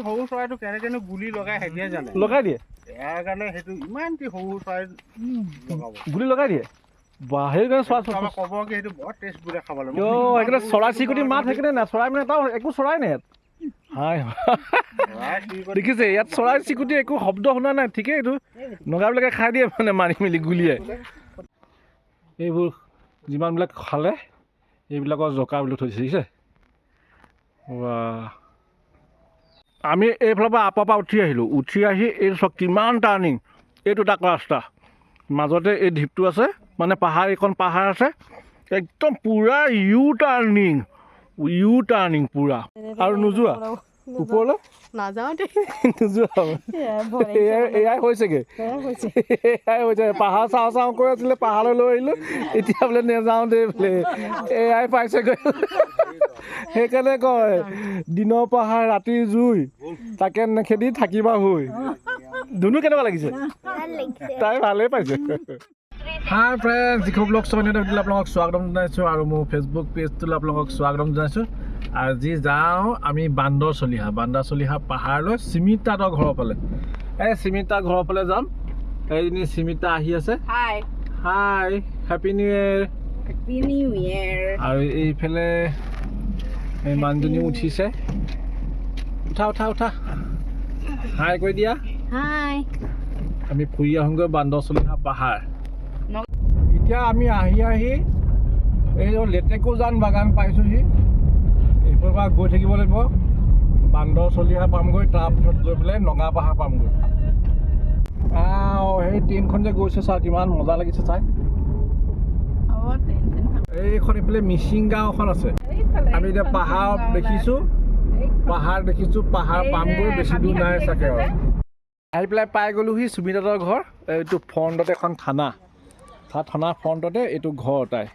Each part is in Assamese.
সৰু চৰাইটো কেনেকেনো গুলি লগাই হেদিয়ে জানে লগাই দিয়ে ইয়াৰ কাৰণে সেইটো ইমান সৰু চৰাই লগাব গুলি লগাই দিয়ে বা সেইকাৰণে চৰাই ক'ব কি সেইটো বৰ টেষ্ট বোলে খাবলৈ সেইকাৰণে চৰাই চিৰিকটি মাত সেইকাৰণে নাই চৰাই মানে এটা একো চৰাই নাই ইয়াত হাই দেখিছে ইয়াত চৰাই চিৰিকটি একো শব্দ শুনা নাই ঠিকেই এইটো নগাবিলাকে খাই দিয়ে মানে মাৰি মেলি গুলিয়াই এইবোৰ যিমানবিলাক খালে এইবিলাকৰ জকা বুলি থৈছে দেখিছে আমি এইফালৰ পৰা আপৰ পৰা উঠি আহিলোঁ উঠি আহি এই চব কিমান টাৰ্ণিং এইটো এটা ৰাস্তা মাজতে এই ঢিপটো আছে মানে পাহাৰ এইখন পাহাৰ আছে একদম পূৰা ইউ টাৰ্ণিং পূৰা আৰু নোযোৱা ওপৰলৈ নাযাওঁ দেই নোযোৱা এয়াই হৈছেগৈ এয়াই হৈছে পাহাৰ চাওঁ চাওঁ কৰি আছিলে পাহাৰলৈ লৈ আহিলোঁ এতিয়া বোলে নেযাওঁ দেই বোলে এয়াই পাইছেগৈ সেইকাৰণে কয় দিনৰ পাহাৰ ৰাতিৰ জুই তাকে নেখেদি থাকিবা হৈ ধুনু কেনেকুৱা লাগিছে তাই ভালেই পাইছে হাই ফ্ৰেণ্ডছ যিখন ব্লগ চোৱা আপোনালোকক স্বাগতম জনাইছোঁ আৰু মোৰ ফেচবুক পেজটোলৈ আপোনালোকক স্বাগতম জনাইছোঁ আজি যাওঁ আমি বান্দৰ চলিহা পাহাৰলৈ স্মিতাহঁতৰ ঘৰৰ ফালে এই স্মিতাৰ ঘৰৰ ফালে যাম এইজনী স্মিতা আহি আছে হাই হেপী নিউ ইয়েৰ আৰু এইফালে এই মানুহজনী উঠিছে উঠা হাই কৈ দিয়া হাই আমি ফুৰি আহোঁগৈ বান্দৰ চলিহা পাহাৰ এতিয়া আমি আহি এই লেটেকুজান বাগান পাইছোঁহি এইফালৰ পৰা গৈ থাকিব লাগিব বান্দৰ চলিহা পামগৈ তাৰপিছত গৈ পেলাই নগা পাহাৰ পামগৈ সেই ট্ৰেইনখন যে গৈছে চাই কিমান মজা লাগিছে চাই এইখন এইফালে মিচিং গাঁও এখন আছে আমি এতিয়া পাহাৰ দেখিছোঁ পাহাৰ পামগৈ বেছি দূৰ নাই চাগে আৰু আহি পেলাই পাই গ'লোহি সুমিতাহঁতৰ ঘৰ এইটো ফ্ৰণ্টতে এখন থানা ফ্ৰণ্টতে এইটো ঘৰ তাই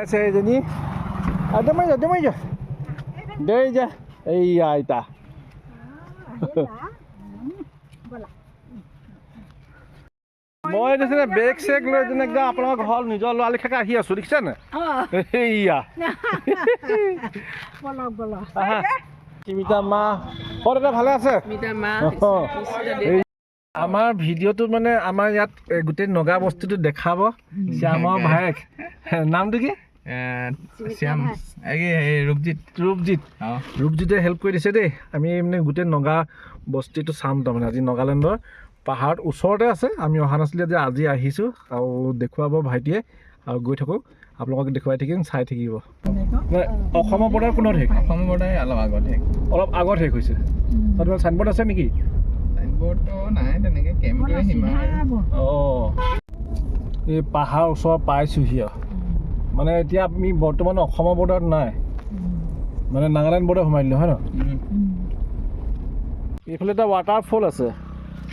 আছে এইজনী দেই যা এই আইতা মই দেখিছে বেগ চেগ লৈ একদম আপোনালোকৰ ঘৰ নিজৰ ল'ৰা লিখাকে আহি আছোঁ দেখিছেনে এইয়া স্মিতা মা দাদা ভালে আছে আমাৰ ভিডিঅ'টোত মানে আমাৰ ইয়াত গোটেই নগা বস্তুটো দেখাব শ্যামৰ ভায়েক নামটো কি শ্যাম ৰূপজিতে হেল্প কৰি দিছে দেই আমি মানে গোটেই নগা বস্তুটো চাম তাৰমানে আজি নগালেণ্ডৰ পাহাৰত ওচৰতে আছে আমি অহা নাছিলোঁ যে আজি আহিছোঁ আৰু দেখুৱাব ভাইটিয়ে আৰু গৈ থাকোঁ আপোনালোকক দেখুৱাই থাকিম চাই থাকিব অসমৰ বৰ্ডাৰ কোনত শেষ অসমৰ বৰ্ডাৰ অলপ আগত শেষ হৈছে তোমাৰ চাইনবৰ্ড আছে নেকি এই পাহাৰ ওচৰত পাইছোঁহি মানে এতিয়া আমি বৰ্তমান অসমৰ বৰ্ডাৰত নাই মানে নাগালেণ্ড বৰ্ডাৰ সোমাই দিলোঁ হয় ন এইফালে এটা ৱাটাৰফল আছে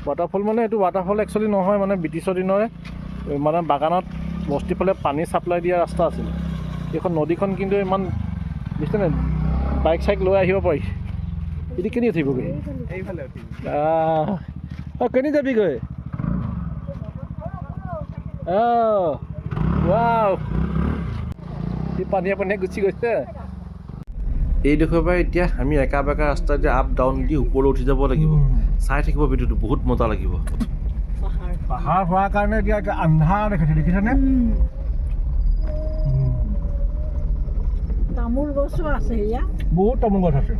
ৱাটাৰফল মানে এইটো ৱাটাৰফল একচুৱেলি নহয় মানে ব্ৰিটিছৰ দিনৰে মানে বাগানত বস্তিফালে পানী ছাপ্লাই দিয়া ৰাস্তা আছিল এইখন নদীখন কিন্তু ইমান দেখিছেনে বাইক চাইক লৈ আহিব পাৰি এতিয়া কেনি উঠিবগৈ কেনি যাবিগৈ পানীয়ে গুচি গৈছে এইডোখৰ পৰা এতিয়া আমি একা বেকা ৰাস্তা যে আপ ডাউন দি ওপৰলৈ উঠি যাব লাগিব চাই থাকিব ভিডিঅ'টো বহুত মজা লাগিব পাহাৰ হোৱাৰ কাৰণে এতিয়া আন্ধাৰ দেখিছেনে তামোল গছো আছে বহুত তামোল গছ আছে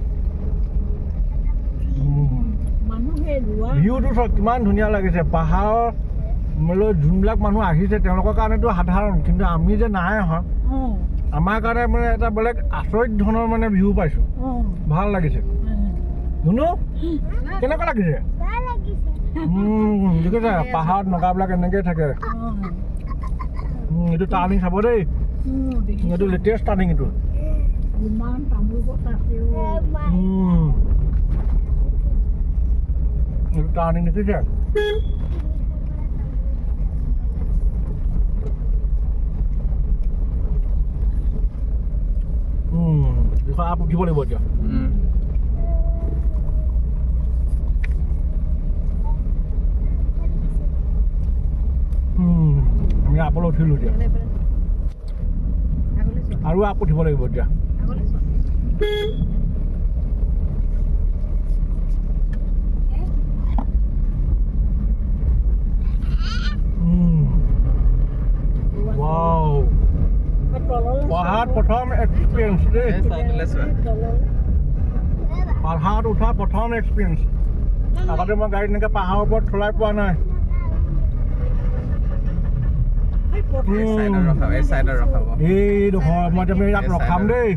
ভিউটো চব কিমান ধুনীয়া লাগিছে পাহাৰলৈ যোনবিলাক মানুহ আহিছে তেওঁলোকৰ কাৰণেতো সাধাৰণ কিন্তু আমি যে নাই অহা আমাৰ কাৰণে মানে এটা বেলেগ আচৰিত ধৰণৰ মানে ভিউ পাইছোঁ ভাল লাগিছে ধুনু কেনেকুৱা লাগিছে দেখিছে পাহাৰত নগাবিলাক এনেকৈ থাকে এইটো টাৰ্ণিং চাব দেই এইটো লেটেষ্ট টাৰ্ণিং এইটো এইটো টাৰ্ণিং দেখিছে আপ উঠিব লাগিব এতিয়া আমি আপলৈ উঠিলোঁ এতিয়া আৰু আপ উঠিব লাগিব এতিয়া এক্সপিৰিয়েঞ্চ দেই পাহাৰত উঠা প্ৰথম এক্সপিৰিয়েঞ্চ আগতে মই গাড়ীত এনেকৈ পাহাৰৰ ওপৰত চলাই পোৱা নাই এইডোখৰ মই তুমি ইয়াত ৰখাম দেই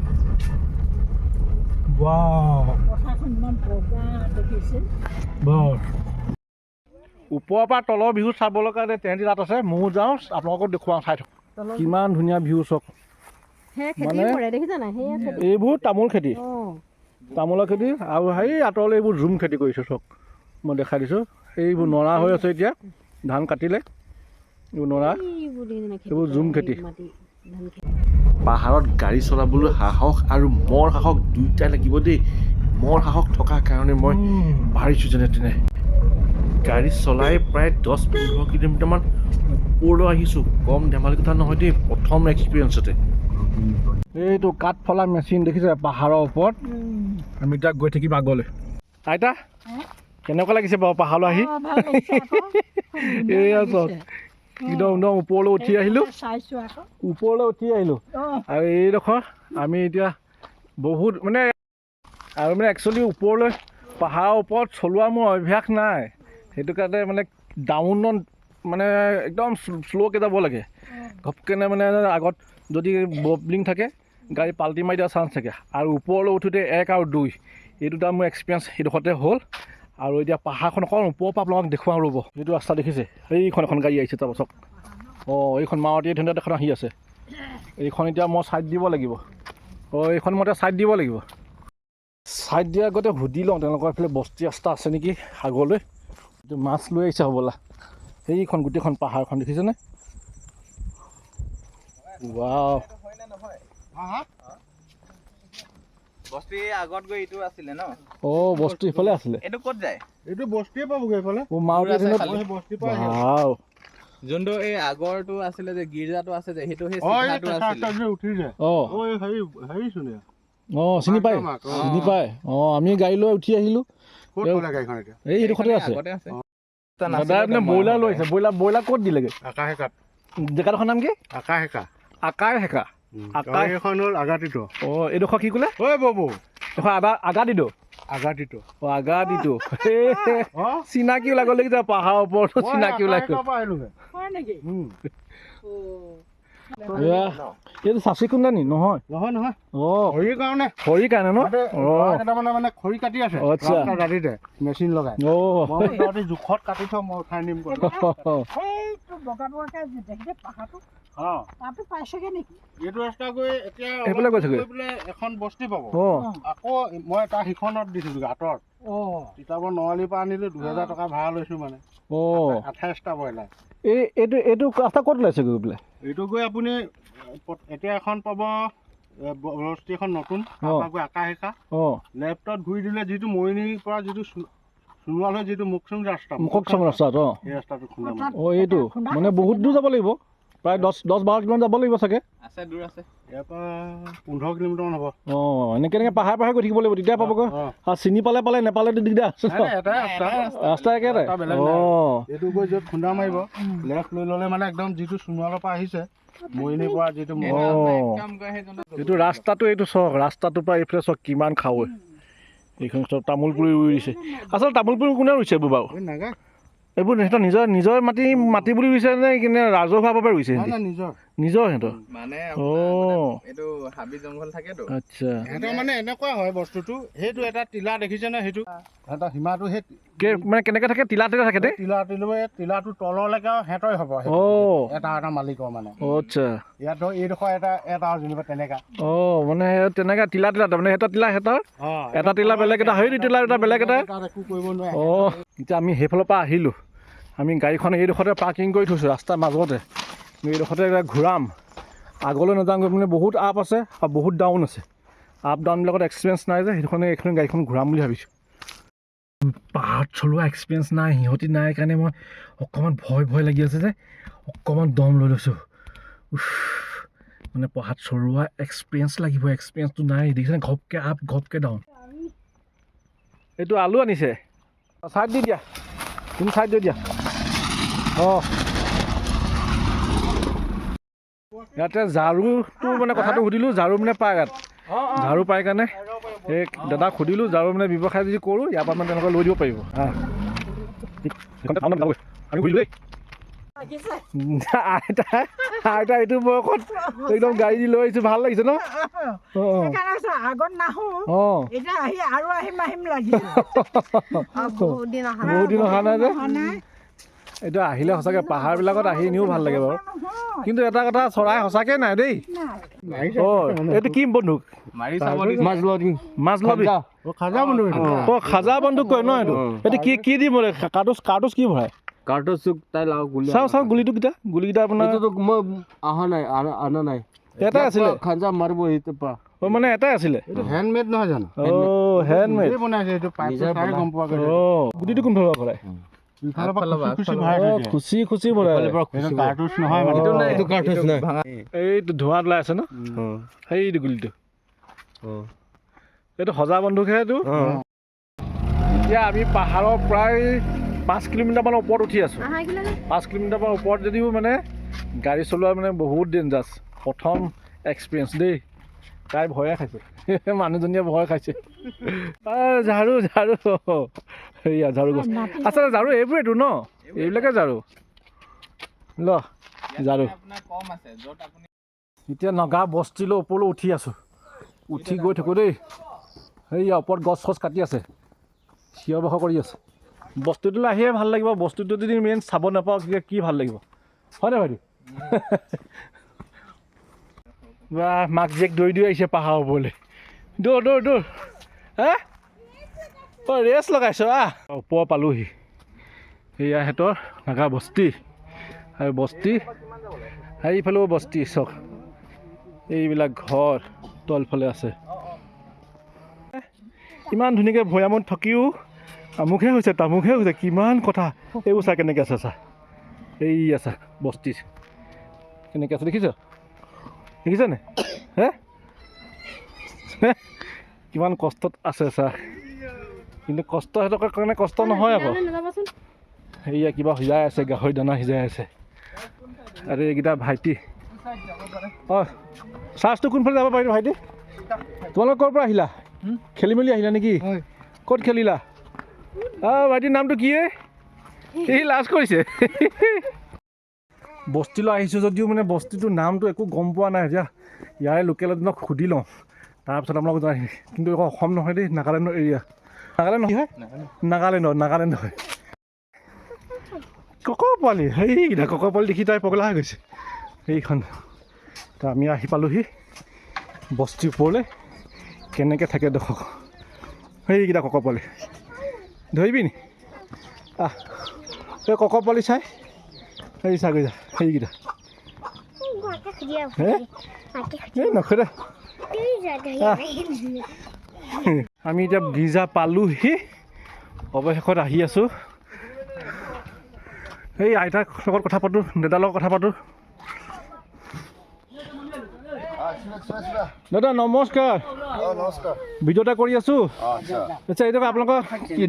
ওপৰৰ পৰা তলৰ ভিউ চাবলৈ কাৰণে তেহেঁতি তাত আছে ময়ো যাওঁ আপোনালোকক দেখুৱাওঁ চাই থাকোঁ কিমান ধুনীয়া ভিউ চাওক মানে এইবোৰ তামোল খেতি তামোলৰ খেতি আৰু সেই আঁতৰলৈ এইবোৰ জুম খেতি কৰিছোঁ চাওক মই দেখাই দিছোঁ এইবোৰ নৰা হৈ আছে এতিয়া ধান কাটিলে এইবোৰ নৰা এইবোৰ জুম খেতি পাহাৰত গাড়ী চলাবলৈ সাহস আৰু মৰ সাহস দুয়োটাই লাগিব দেই মৰ সাহস থকাৰ কাৰণে মই পাৰিছোঁ যেনে তেনে গাড়ী চলাই প্ৰায় 10-15 কিলোমিটাৰমান ওপৰলৈ আহিছোঁ কম ধেমালি কথা নহয় দেই প্ৰথম এক্সপিৰিয়েঞ্চতে এইটো কাঠ ফলা মেচিন দেখিছে পাহাৰৰ ওপৰত আমি এতিয়া গৈ থাকিম আগলৈ আইতা কেনেকুৱা লাগিছে বাৰু পাহাৰলৈ আহি এয়া চাওক একদম ওপৰলৈ উঠি আহিলোঁ আৰু এইডোখৰ আমি এতিয়া বহুত মানে আৰু মানে একচুৱেলি ওপৰলৈ পাহাৰৰ ওপৰত চলোৱা মোৰ অভ্যাস নাই সেইটো কাৰণে মানে ডাউনত মানে একদম শ্ল'কৈ যাব লাগে ঘপকেনে মানে আগত যদি ববলিং থাকে গাড়ী পাল্টি মাৰি দিয়া চান্স থাকে আৰু ওপৰলৈ উঠোঁতে 1 আৰু 2 এই দুটা মোৰ এক্সপিৰিয়েঞ্চ সেইডোখৰতে হ'ল আৰু এতিয়া পাহাৰখন অকণ ওপৰৰ পৰা আপোনালোকক দেখুৱাওঁ ৰ'ব এইটো ৰাস্তা দেখিছে এইখন এখন গাড়ী আহিছে তাৰপাছত এইখন মাৰুতি ধুনীয়া এখন আহি আছে এইখন এতিয়া মই ছাইড দিব লাগিব এইখন মই এতিয়া ছাইড দিব লাগিব ছাইড দিয়াৰ আগতে সুধি লওঁ তেওঁলোকৰ এইফালে বস্তি ৰাস্তা আছে নেকি আগলৈ এইটো মাছ লৈ আহিছে হ'বলা সেইখন গোটেইখন পাহাৰখন দেখিছেনে ৱাও বস্তি আগত গৈ ইটো আছিলে ন বস্তি ইফালে আছিলে এইটো ক'ত যায় এইটো বস্তিয়ে পাবগৈ এইফালে মাৰুতি বস্তি পাই যোনটো এই আগৰটো আছিলে যে গীৰ্জাটো আছে যে সেইটো সেই চিধাটো আছিলে উঠি যায় হেৰি শুনে চিনি পায় আমি গাড়ী লৈ উঠি আহিলোঁ এই এইডোখৰতে আছে দাদা মানে ব্ৰইলাৰ লৈ আহিছে ব্ৰইলাৰ ক'ত দিলেগৈ আকাশেকাত জেগাডোখৰ নাম কি আকাশেকা আকাইখন হ'ল আগাটিটো এইডোখৰ কি ক'লে বাবু এইডোখৰ আগাটিটো আগাটিটো চিনাকি ওলাই গ'ল নেকি পাহাৰৰ ওপৰত চিনাকি ওলাই গ'ল এইটো চাচি কুণ্ডা নি নহয় খৰিৰ কাৰণে ন মানে খৰি কাটি আছে ৰাতিতে মেচিন লগাই জোখত কাটি থওঁ মই উঠাই নিম এইটো ৰাস্তা গৈ এতিয়া এখন বস্তি পাব আকৌ মই তাৰ সিখনত দিছিলো আঁতৰত তিতাবৰ নৱালীৰ পৰা আনিলো 2000 টকা ভাড়া লৈছো মানে 28টা ব্ৰইলাৰ এইটো ৰাস্তা ক'ত ওলাইছে গৈ পেলাই এইটো গৈ আপুনি এতিয়া এখন পাব বস্তি এখন নতুন গৈ আকাশেকা লেফ্টত ঘূৰি দিলে যিটো মৰিনীৰ পৰা যিটো সোণোৱাল হৈ যিটো মুকচং ৰাস্তা এই ৰাস্তাটো এইটো মানে বহুত দূৰ যাব লাগিব প্ৰায় 10-12 কিলোমিটাৰ যাব লাগিব চাগে দূৰ আছে ইয়াৰ পৰা 15 কিলোমিটাৰমান হ'ব এনেকৈ পাহাৰ গৈ থাকিব লাগিব তেতিয়া পাবগৈ আৰু চিনি পালে নেপালেতো দিগদাৰ ৰাস্তা একেটাই এইটো গৈ য'ত খুন্দা মাৰিব লেফ্ট লৈ ল'লে মানে একদম যিটো সোণোৱালৰ পৰা আহিছে মৰিনীৰ পৰা যিটো এইটো ৰাস্তাটো এইটো চাওক ৰাস্তাটোৰ পৰা এইফালে চাওক কিমান খাৱৈ এইখন চব তামোল পুলি ৰুই দিছে আচলতে তামোল পুলি কোনে ৰুইছে এইবোৰ বাৰু এইবোৰ সিহঁতৰ নিজৰ মাটি বুলি ৰুইছে নে কিনে ৰাজহুৱাভাৱে ৰুইছে নিজৰ সিহঁতৰ মানে এইটো হাবি জংঘল থাকেতো আচ্ছা সিহঁতৰ মানে এনেকুৱা হয় বস্তুটো সেইটো এটা টিলা দেখিছে নে সেইটো সিহঁতৰ সীমাটো সেই মানে কেনেকৈ থাকে টিলা থাকে টিলাটো তললৈকে সিহঁতৰে হ'ব এটা মালিকৰ মানে আচ্ছা ইয়াত এইডোখৰ এটা যেনিবা তেনেকা মানে তেনেকা টিলা তাৰমানে এটা টিলা এটা টিলা বেলেগ এটা সেই টিলা এটা বেলেগ এটা একো কৰিব নোৱাৰে এতিয়া আমি সেইফালৰ পৰা আহিলোঁ আমি গাড়ীখন এইডোখৰতে পাৰ্কিং কৰি থৈছোঁ ৰাস্তাৰ মাজতে এইডোখৰতে ঘূৰাম আগলৈ নাযাওঁগৈ মানে বহুত আপ আছে আৰু বহুত ডাউন আছে আপ ডাউনবিলাকত এক্সপিৰিয়েঞ্চ নাই যে এইখন গাড়ীখন ঘূৰাম বুলি ভাবিছোঁ পাহাৰত চলোৱা এক্সপিৰিয়েঞ্চ নাই সিহঁতি নাই কাৰণে মই অকণমান ভয় লাগি আছে যে অকণমান দম লৈ লৈছোঁ মানে পাহাৰত চলোৱা এক্সপিৰিয়েঞ্চ লাগিব এক্সপিৰিয়েঞ্চটো নাই দেখিছেনে ঘপকৈ আপ ঘপকৈ ডাউন এইটো আলু আনিছে ছাইড দি দিয়া তুমি ছাইড দি দিয়া ইয়াতে ঝাৰুটো মানে কথাটো সুধিলোঁ ঝাৰু মানে পায় ইয়াত ঝাৰু পাই কাৰণে এই দাদাক সুধিলোঁ ঝাৰু মানে ব্যৱসায় যদি কৰোঁ ইয়াৰ পৰা মানে তেনেকুৱা লৈ দিব পাৰিব আমি ঘূৰিলোঁ দেই আইতা এইটো বয়সত একদম গাড়ী দি লৈ আহিছোঁ ভাল লাগিছে ন আগত নাহো অঁ এতিয়া আহি আৰু আহিম লাগিছে বহুত দিন অহা নাই যে এইটো আহিলে সঁচাকৈ পাহাৰবিলাকত আহি এনেও ভাল লাগে বাৰু কিন্তু এটা কথা চৰাই সঁচাকৈ নাই দেই অঁ এইটো কি বন্দুক মাৰি চাব মাছ লবি অঁ খাজা বন্দুক কয় ন এইটো এইটো কি দি মৰে কাৰ্টুচ কি ভৰাই কাৰ্টুচ তাই লাও গুলি চাওঁ গুলিকেইটা আপোনাৰ মই অনা নাই এটাই আছিলে খাঞ্জা মাৰিব সেইটো পৰা অঁ মানে এটাই আছিলে হেণ্ডমেড নহয় জানো অঁ হেণ্ডমেড বনাইছে এইটো গম পোৱা অঁ গুটিটো কোনফালৰ পৰা ভৰাই খুচি ভৰাই কাৰ্টুচ নহয় মানে এইটো কাৰ্টুচ নাই এইটো ধোঁৱা ওলাই আছে ন সেইটো গুলিটো এইটো সজা বন্ধুকহে এইটো এতিয়া আমি পাহাৰৰ প্ৰায় 5 কিলোমিটাৰমান ওপৰত উঠি আছোঁ 5 কিলোমিটাৰমান ওপৰত যদিও মানে গাড়ী চলোৱা মানে বহুত ডেঞ্জাৰ্ছ প্ৰথম এক্সপিৰিয়েঞ্চ দেই তাই ভয়ে খাইছে মানুহজনীয়ে ভয় খাইছে ঝাৰু সেয়া ঝাৰু গছ আচলতে ঝাৰু এইবোৰেইতো ন এইবিলাকে ঝাৰু ল ঝাৰু এতিয়া নগা বস্তিলৈ ওপৰলৈ উঠি আছোঁ উঠি গৈ থাকোঁ দেই সেয়া ওপৰত গছ কাটি আছে চিঞৰ বাখৰ কৰি আছে বস্তুটোলৈ আহিয়ে ভাল লাগিব বস্তুটো যদি মেইন চাব নাপাওঁ কি ভাল লাগিব হয়নে ভাইটি বা মাক জীয়েক দৌৰি আহিছে পাহাৰ ওপৰলৈ দৌৰ হা তই ৰেচ লগাইছ ওপৰ পালোহি সেয়া সিহঁতৰ নাগা বস্তি আৰু বস্তি সেইফালেও বস্তি চক এইবিলাক ঘৰ তলফালে আছে ইমান ধুনীয়াকৈ ভৈয়ামত থাকিও আমুকহে হৈছে তামুকহে হৈছে কিমান কথা এইবোৰ চা কেনেকৈ আছে চা এই আছে বস্তি কেনেকৈ আছে দেখিছনে হে কিমান কষ্টত আছে চা কিন্তু কষ্ট সিহঁতৰ কাৰণে কষ্ট নহয় আকৌ সেয়া কিবা সিজাই আছে গাহৰি দানা সিজাই আছে আৰু এইকেইটা ভাইটি অঁ চাৰ্জটো কোনফালে যাব পাৰিব ভাইটি তোমালোক ক'ৰ পৰা আহিলা খেলি মেলি আহিলা নেকি ক'ত খেলিলা ভাইটিৰ নামটো কি সি লাজ কৰিছে বস্তিলৈ আহিছোঁ যদিও মানে বস্তিটোৰ নামটো একো গম পোৱা নাই এতিয়া ইয়াৰে লোকেল এজনক সুধি লওঁ তাৰপিছত আপোনালোক জনাই কিন্তু একো অসম নহয় দেই নাগালেণ্ডৰ এৰিয়া নাগালেণ্ড হয় কক পোৱালি সেইকেইটা কক পোৱালি দেখি তাই পগলা হৈ গৈছে সেইখন ত' আমি আহি পালোহি বস্তিৰ ওপৰলৈ কেনেকৈ থাকে দেখক সেইকেইটা কক পোৱালি ধৰিবি নি এই কক পোৱালি চাই সেই চাগৈ যা সেইকেইটা এই নখৰে আমি এতিয়া গীৰ্জা পালোহি অৱশেষত আহি আছোঁ এই আইতাৰ লগত কথা পাতোঁ দেউতাৰ লগত কথা পাতোঁ দাদা নমস্কাৰ ভিডিঅ' এটা কৰি আছোঁ আচ্ছা এইটো আপোনালোকৰ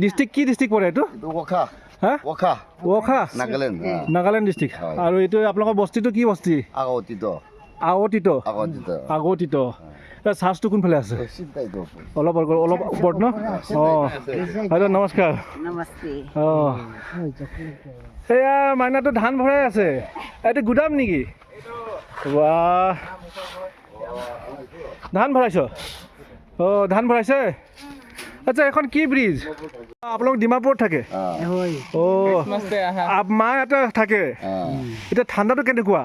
ডিষ্ট্ৰিক্ট কি ডিষ্ট্ৰিক্ট পৰে এইটো হা ৱখা নাগালেণ্ড ডিষ্ট্ৰিক্ট আৰু এইটো আপোনালোকৰ বস্তিটো কি বস্তি আগতিত চাৰ্জটো কোনফালে আছে অলপ ওপৰত ন অঁ বাইদেউ নমস্কাৰ অঁ এয়া মাইনাটো ধান ভৰাই আছে এইটো গুদাম নেকি বাহ ধান ভৰাইছ অঁ ধান ভৰাইছে আচ্ছা এখন কি ব্ৰিজ আপোনালোক ডিমাপুৰত থাকে অঁ মা ইয়াতে থাকে এতিয়া ঠাণ্ডাটো কেনেকুৱা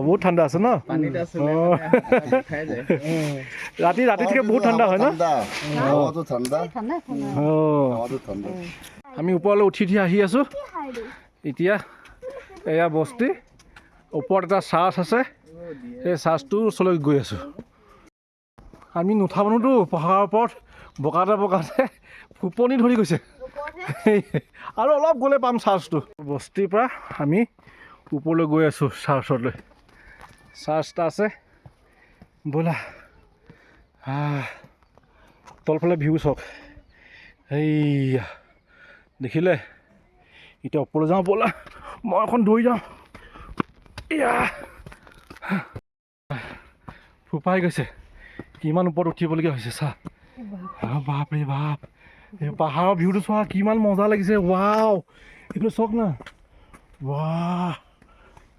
বহুত ঠাণ্ডা আছে ন ৰাতিতকৈ বহুত ঠাণ্ডা হয় ন আমি ওপৰলৈ উঠি আহি আছোঁ এতিয়া এয়া বস্তি ওপৰত এটা চাৰ্চ আছে সেই চাৰ্চটোৰ ওচৰলৈ গৈ আছোঁ আমি নুঠা মানুহতো পাহাৰৰ ওপৰত বগাতে ফুপনি ধৰি গৈছে আৰু অলপ গ'লে পাম চাৰ্চটো বস্তিৰ পৰা আমি ওপৰলৈ গৈ আছোঁ চাৰ্চলৈ চাৰ্চ এটা আছে ব'লা তলফালে ভিউ চাওক সেইয়া দেখিলে এতিয়া ওপৰলৈ যাওঁ ব'লা মই এখন দৌৰি যাওঁ এয়া ফোপাই গৈছে কিমান ওপৰত উঠিবলগীয়া হৈছে চা বাপৰে বাপ এই পাহাৰৰ ভিউটো চোৱা কিমান মজা লাগিছে ৱাও এইটো চাওক না ৱাহ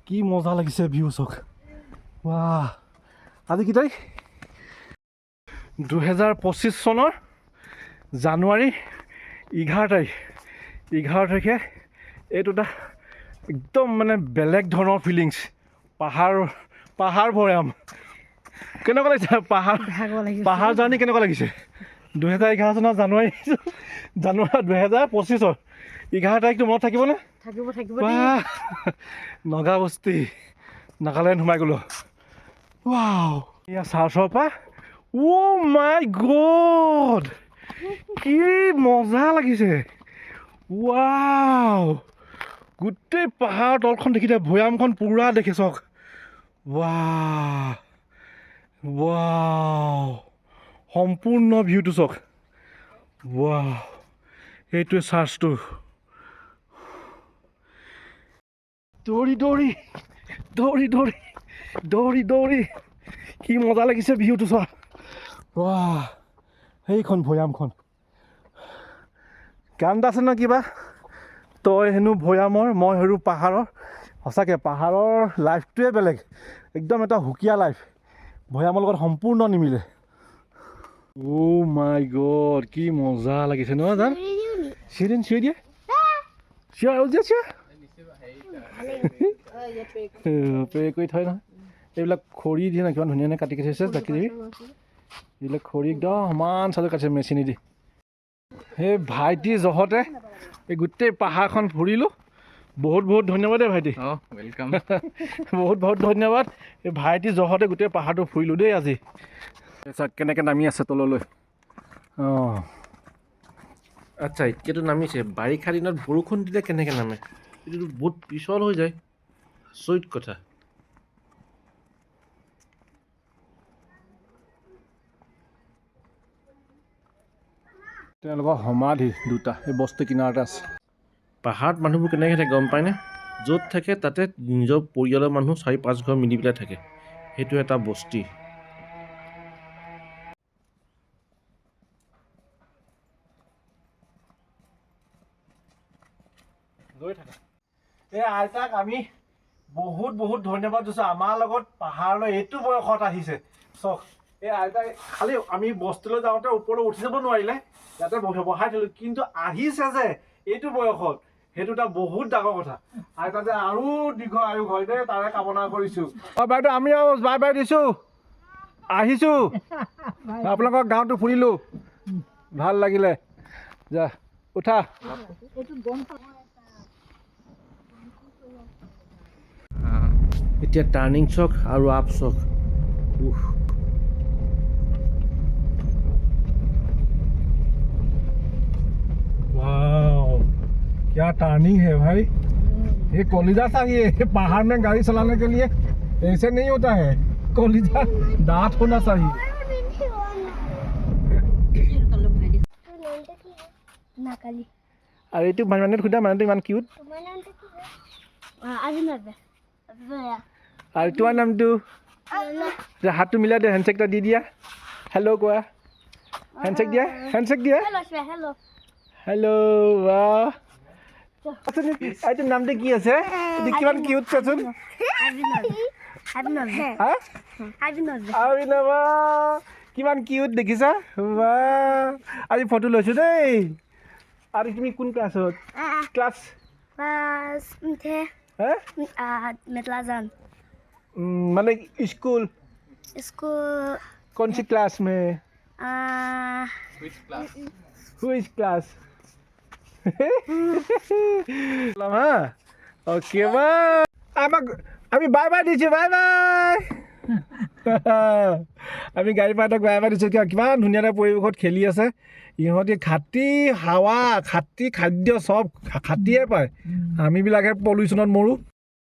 কি মজা লাগিছে ভিউ চাওক ৱাহ আজি কি তাৰিখ 2025 চনৰ জানুৱাৰী 11 তাৰিখে এইটো এটা একদম মানে বেলেগ ধৰণৰ ফিলিংছ পাহাৰ ভৈয়াম কেনেকুৱা লাগিছে পাহাৰ জাৰ্ণি কেনেকুৱা লাগিছে 2011 চনৰ জানুৱাৰী 2025 11 তাৰিখটো মনত থাকিবনে নগা বস্তি নাগালেণ্ড সোমাই গ'লো ৱাও এয়া চাৰ্চৰ পৰা অ' মাই গড কি মজা লাগিছে ৱাও গোটেই পাহাৰৰ তলখন দেখি দে ভৈয়ামখন পুৰা দেখে চাওক ৱাও সম্পূৰ্ণ ভিউটো চাওক ৱাও এইটোৱে চাৰ্চটো দৌৰি কি মজা লাগিছে ভিউটো চোৱা ৱাহ সেইখন ভৈয়ামখন গান এটা আছে ন কিবা তই হেনো ভৈয়ামৰ মই হেৰু পাহাৰৰ সঁচাকৈ পাহাৰৰ লাইফটোৱে বেলেগ একদম এটা সুকীয়া লাইফ ভৈয়ামৰ লগত সম্পূৰ্ণ নিমিলে অ' মাই গড কি মজা লাগিছে ন জান চিঞৰ দিয়ে পে কৰি থয় নহয় এইবিলাক খৰি দিয়ে না কিমান ধুনীয়া কাটি থৈছে জাকি দিবি এইবিলাক খৰি একদম সমান চালোঁ কাটিছে মেচিনে দি সেই ভাইটি জহতে এই গোটেই পাহাৰখন ফুৰিলোঁ বহুত ধন্যবাদ দেই ভাইটি ৱেলকাম বহুত ধন্যবাদ এই ভাইটি জহতে গোটেই পাহাৰটো ফুৰিলোঁ দেই আজি কেনেকৈ নামি আছে তললৈ অঁ আচ্ছা এতিয়াতো নামিছে বাৰিষা দিনত বৰষুণ দিলে কেনেকৈ নামে এইটোতো বহুত পিছল হৈ যায় আচৰিত কথা তেওঁলোকৰ সমাধি দুটা এই বস্তু কিনাৰতে আছে পাহাৰত মানুহবোৰ কেনেকৈ থাকে গম পায়নে য'ত থাকে তাতে নিজৰ পৰিয়ালৰ মানুহ 4-5 ঘৰ মিলি পেলাই থাকে সেইটো এটা বস্তি এই আইতাক আমি বহুত ধন্যবাদ দিছোঁ আমাৰ লগত পাহাৰলৈ এইটো বয়সত আহিছে চক এই আইতাক খালি আমি বস্তিলৈ যাওঁতে ওপৰলৈ উঠি যাব নোৱাৰিলে ইয়াতে বহাই থলোঁ কিন্তু আহিছে যে এইটো বয়সত সেইটো এটা বহুত ডাঙৰ কথা আইতা যে আৰু দীৰ্ঘ আয়ু হয় দেই তাৰে কামনা কৰিছোঁ বাইদেউ আমি আৰু বাই দিছোঁ আহিছোঁ আপোনালোকৰ গাঁৱটো ফুৰিলোঁ ভাল লাগিলে যা উঠা এতিয়া টাৰ্ণিং চক আৰু আপ চক वाओ क्या टर्निंग है भाई ये कॉलिजा चाहिए पहाड़ में गाड़ी चलाने के लिए ऐसे नहीं होता है कॉलिजा दांत होना चाहिए अरे तू माने खुदा माने इमान क्यूट अरे तुम्हारा नाम तू हाथ तो मिला दे हैंडशेक दी दिया हेलो कोआ हैंडशेक दिया हेलो हेलो वाह नाम तो की আছে কিমান কিউট চাচোন আবিনব কিমান কিউট দেখিছা বাহ আজি ফটো লৈছো দেই আৰু তুমি কোন ক্লাছত ক্লাছ मेतलाजान মানে स्कूल कौन सी क्लास में which class হ্যাঁ ওকে বাই আমি বাই দিছোঁ বাই আমি গাড়ী পাতক বাই দিছোঁ কিমান ধুনীয়া পৰিৱেশত খেলি আছে ইহঁতি খাটি হাৱা খাটি খাদ্য চব খাটিয়ে পায় আমিবিলাকে পলিউশ্যনত মৰোঁ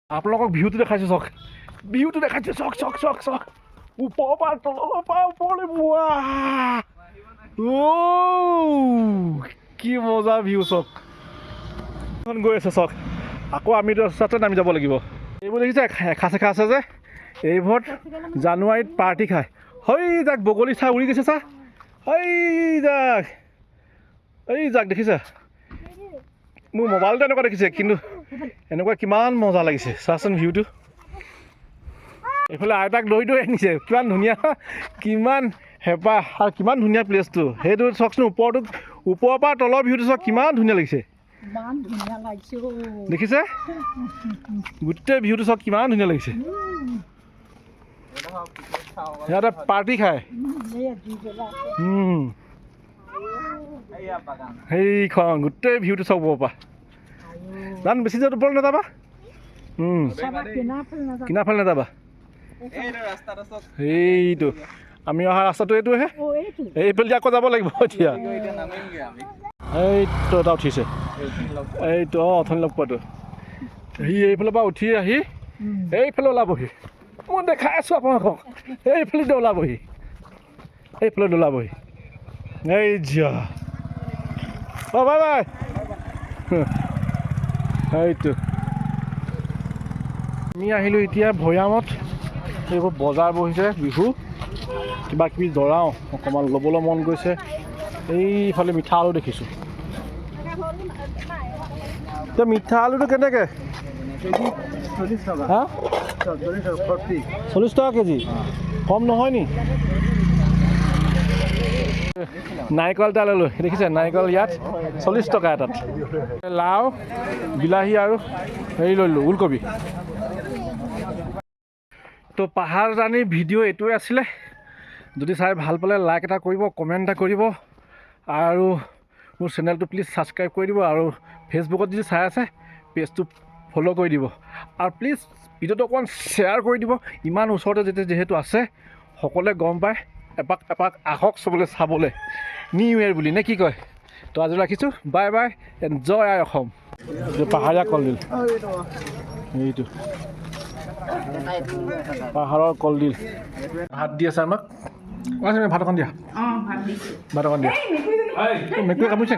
আপোনালোকক ভিউটো দেখাইছোঁ চক ওপৰৰ পৰা তলৰ পৰা ওপৰলৈ কি মজা ভিউ চক গৈ আছে চক আকৌ আমি ৰাস্তাতে নামি যাব লাগিব। এইবোৰ দেখিছে এখা আছে যে এইবোৰত জানুৱাৰীত পাৰ্টি খায়। হৈ যাক বগলী চাহ উৰি গৈছে চা, এই যাক দেখিছা, মোৰ মোবাইলতে এনেকুৱা দেখিছে, কিন্তু এনেকুৱা কিমান মজা লাগিছে চাচোন ভিউটো। এইফালে আইতাক দৈ আনিছে, কিমান ধুনীয়া, কিমান হেঁপাহ আৰু কিমান ধুনীয়া প্লেচটো। সেইটো চাওকচোন, ওপৰৰ পৰা তলৰ ভিউটো চাওক কিমান ধুনীয়া লাগিছে, ইমান ধুনীয়া লাগিছে দেখিছে? গোটেই ভিউটো চাওক কিমান ধুনীয়া লাগিছে। সিহঁতে পাৰ্টি খায়। সেইখন গোটেই ভিউটো চাব পৰা জান, বেছি যে ওপৰলৈ নাযাবা, কিনাৰফালে নাযাবা। সেইটো আমি অহা ৰাস্তাটো এইটোহে, এইফালে আকৌ যাব লাগিব এতিয়া। এইটো এটা উঠিছে, এইটো অথনি লগ পোৱাটো, সি এইফালৰ পৰা উঠি আহি এইফালে ওলাবহি। মই দেখাই আছোঁ আপোনালোকক, এইফালে ওলাবহি, এইফালে ওলাবহি। এই যা বাই বাই। সেইটো আমি আহিলোঁ এতিয়া ভৈয়ামত। এইবোৰ বজাৰ বহিছে, বিহু কিবা কিবি জৰাওঁ অকণমান ল'বলৈ মন গৈছে। এইফালে মিঠা আলু দেখিছোঁ। এতিয়া মিঠা আলুটো কেনেকৈ? হা 40 টকা কেজি, কম নহয় নি? নাৰিকল এটা ল'লোঁ, দেখিছে নাৰিকল ইয়াত 40 টকা এটাত। লাও, বিলাহী আৰু হেৰি ল'লোঁ ওলকবি। তো পাহাৰ জাৰ্ণি ভিডিঅ' এইটোৱে আছিলে। যদি চাই ভাল পালে লাইক এটা কৰিব, কমেণ্ট এটা কৰিব, আৰু মোৰ চেনেলটো প্লিজ ছাবস্ক্ৰাইব কৰি দিব, আৰু ফেচবুকত যদি চাই আছে পেজটো ফ'ল' কৰি দিব, আৰু প্লিজ ভিডিঅ'টো অকণমান শ্বেয়াৰ কৰি দিব। ইমান ওচৰতে যিহেতু আছে, সকলোৱে গম পায়, এপাক আহক চবলৈ চাবলৈ নিউ ইয়েৰ বুলি নে কি কয়। তো আজি ৰাখিছোঁ, বাই বাই, এনজয় আই অসম। পাহাৰীয়া কলডিল, এইটো পাহাৰৰ কলডিল। ভাত দি আছে আমাক, ভাত অকণ দিয়া, ভাত অকণ দিয়া। মেকুৰী কামুৰিছে।